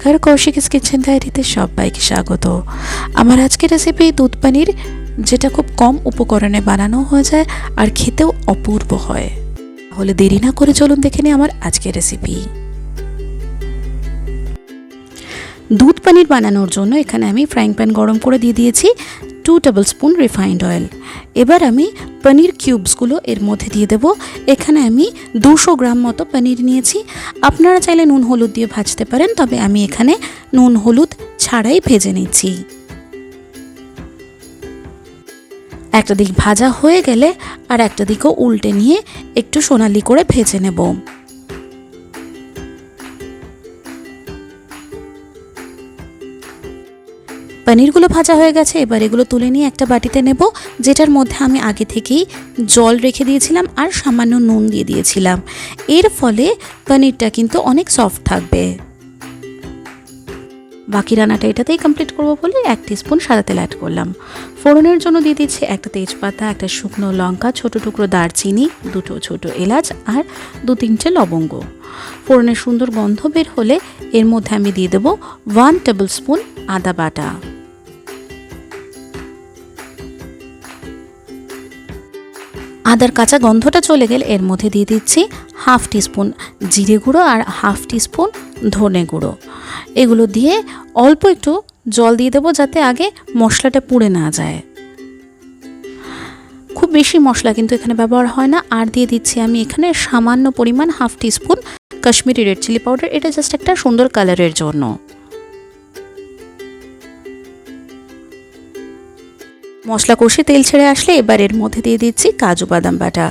নমস্কার, কৌশিকস কিচেন ডায়েরিতে সবাইকে স্বাগত। আমার আজকের রেসিপি দুধ পনির, যেটা খুব কম উপকরণে বানানো হয়ে যায় আর খেতেও অপূর্ব হয়। তাহলে দেরি না করে চলুন দেখে নিই আমার আজকের রেসিপি। দুধ পনির বানানোর জন্য এখানে আমি ফ্রাইং প্যান গরম করে দিয়ে দিয়েছি 2 টেবিল স্পুন রিফাইন্ড অয়েল। এবার আমি পনির কিউবসগুলো এর মধ্যে দিয়ে দেব। এখানে আমি 200 গ্রাম মতো পনির নিয়েছি। আপনারা চাইলে নুন হলুদ দিয়ে ভাজতে পারেন, তবে আমি এখানে নুন হলুদ ছাড়াই ভেজে নিচ্ছি। একটা দিক ভাজা হয়ে গেলে আর একটা দিকও উল্টে নিয়ে একটু সোনালি করে ভেজে নেব। পনিরগুলো ভাজা হয়ে গেছে, এবার এগুলো তুলে নিয়ে একটা বাটিতে নেব, যেটার মধ্যে আমি আগে থেকেই জল রেখে দিয়েছিলাম আর সামান্য নুন দিয়ে দিয়েছিলাম। এর ফলে পনিরটা কিন্তু অনেক সফট থাকবে। বাকি রান্নাটা এটাতেই কমপ্লিট করবো বলে 1 টিস্পুন সাদা তেল অ্যাড করলাম। ফোড়নের জন্য দিয়ে দিচ্ছি একটা তেজপাতা, একটা শুকনো লঙ্কা, ছোট টুকরো দারচিনি, 2টো ছোট এলাচ আর 2-3টে লবঙ্গ। ফোড়নের সুন্দর গন্ধ বের হলে এর মধ্যে আমি দিয়ে দেবো 1 টেবিল স্পুন আদা বাটা। আদার কাঁচা গন্ধটা চলে গেলে এর মধ্যে দিয়ে দিচ্ছি 1/2 টিস্পুন জিরে গুঁড়ো আর 1/2 টিস্পুন ধনে গুঁড়ো। এগুলো দিয়ে অল্প একটু জল দিয়ে দেবো, যাতে আগে মশলাটা পুড়ে না যায়। খুব বেশি মশলা কিন্তু এখানে ব্যবহার হয় না। আর দিয়ে দিচ্ছি আমি এখানে সামান্য পরিমাণ 1/2 teaspoon Kashmiri red chilli powder. এটা জাস্ট একটা সুন্দর কালারের জন্য। মশলা কষে তেল ছেড়ে আসলে এবার এর মধ্যে দিয়ে দিচ্ছি কাজু বাদাম বাটা।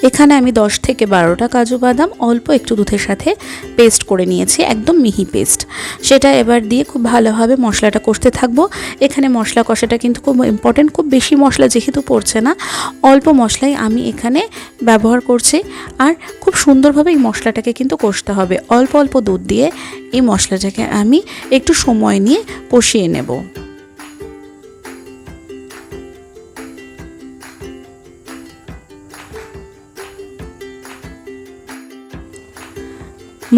এখানে আমি 10 থেকে 12টা কাজু বাদাম অল্প একটু দুধের সাথে পেস্ট করে নিয়েছি, একদম মিহি পেস্ট। সেটা এবার দিয়ে খুব ভালোভাবে মশলাটা কষতে থাকবো। এখানে মশলা কষাটা কিন্তু খুব ইম্পর্টেন্ট। খুব বেশি মশলা যেহেতু পড়ছে না, অল্প মশলাই আমি এখানে ব্যবহার করছি। আর খুব সুন্দরভাবে এই মশলাটাকে কিন্তু কষতে হবে। অল্প অল্প দুধ দিয়ে এই মশলাটাকে আমি একটু সময় নিয়ে কষিয়ে নেব।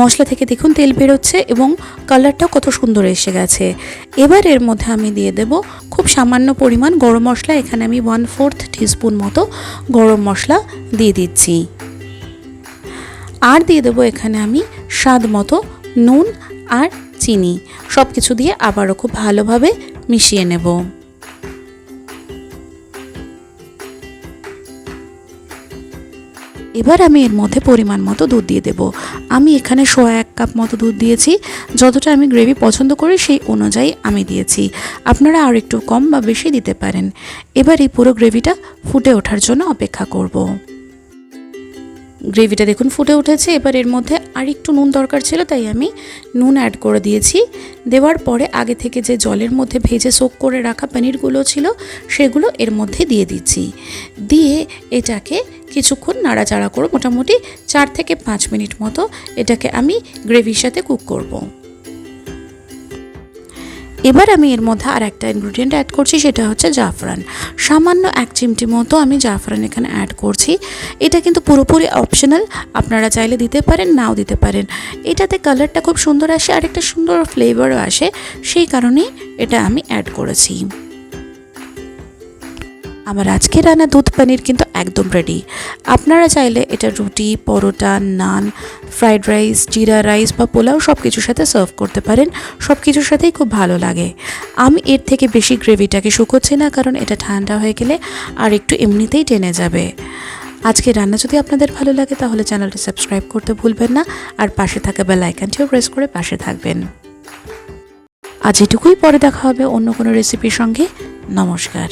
মশলা থেকে দেখুন তেল বেরোচ্ছে এবং কালারটাও কত সুন্দর এসে গেছে। এবার এর মধ্যে আমি দিয়ে দেব খুব সামান্য পরিমাণ গরম মশলা। এখানে আমি 1/4 টিস্পুন মতো গরম মশলা দিয়ে দিচ্ছি। আর দিয়ে দেবো এখানে আমি স্বাদ মতো নুন আর চিনি। সব কিছু দিয়ে আবারও খুব ভালোভাবে মিশিয়ে নেব। এবার আমি এর মধ্যে পরিমাণ মতো দুধ দিয়ে দেব। আমি এখানে 1 কাপ মতো দুধ দিয়েছি। যতটা আমি গ্রেভি পছন্দ করি সেই অনুযায়ী আমি দিয়েছি। আপনারা আর একটু কম বা বেশি দিতে পারেন। এবার এই পুরো গ্রেভিটা ফুটে ওঠার জন্য অপেক্ষা করব। গ্রেভিটা দেখুন ফুটে উঠেছে। এবার এর মধ্যে আর একটু নুন দরকার ছিল, তাই আমি নুন অ্যাড করে দিয়েছি। দেওয়ার পরে আগে থেকে যে জলের মধ্যে ভেজে সোক করে রাখা পনিরগুলো ছিল সেগুলো এর মধ্যে দিয়ে দিচ্ছি। দিয়ে এটাকে কিছুক্ষণ নাড়াচাড়া করে মোটামুটি 4 থেকে 5 মিনিট মতো এটাকে আমি গ্রেভির সাথে কুক করব। এবার আমি এর মধ্যে আর একটা ইনগ্রেডিয়েন্ট অ্যাড করছি, সেটা হচ্ছে জাফরান। সামান্য 1 চিমটি মতো আমি জাফরান এখানে অ্যাড করছি। এটা কিন্তু পুরোপুরি অপশনাল, আপনারা চাইলে দিতে পারেন, নাও দিতে পারেন। এটাতে কালারটা খুব সুন্দর আসে আর একটা সুন্দর ফ্লেভারও আসে, সেই কারণেই এটা আমি অ্যাড করেছি। আমার আজকে রান্না দুধ পনির কিন্তু একদম রেডি। আপনারা চাইলে এটা রুটি, পরোটা, নান, ফ্রাইড রাইস, জিরা রাইস বা পোলাও সব কিছুর সাথে সার্ভ করতে পারেন। সব কিছুর সাথেই খুব ভালো লাগে। আমি এর থেকে বেশি গ্রেভিটাকে শুকোচ্ছি না, কারণ এটা ঠান্ডা হয়ে গেলে আর একটু এমনিতেই টেনে যাবে। আজকে রান্না যদি আপনাদের ভালো লাগে তাহলে চ্যানেলটি সাবস্ক্রাইব করতে ভুলবেন না, আর পাশে থাকা বেল আইকনটিও প্রেস করে পাশে থাকবেন। আজ এটুকুই, পরে দেখা হবে অন্য কোনো রেসিপির সঙ্গে। নমস্কার।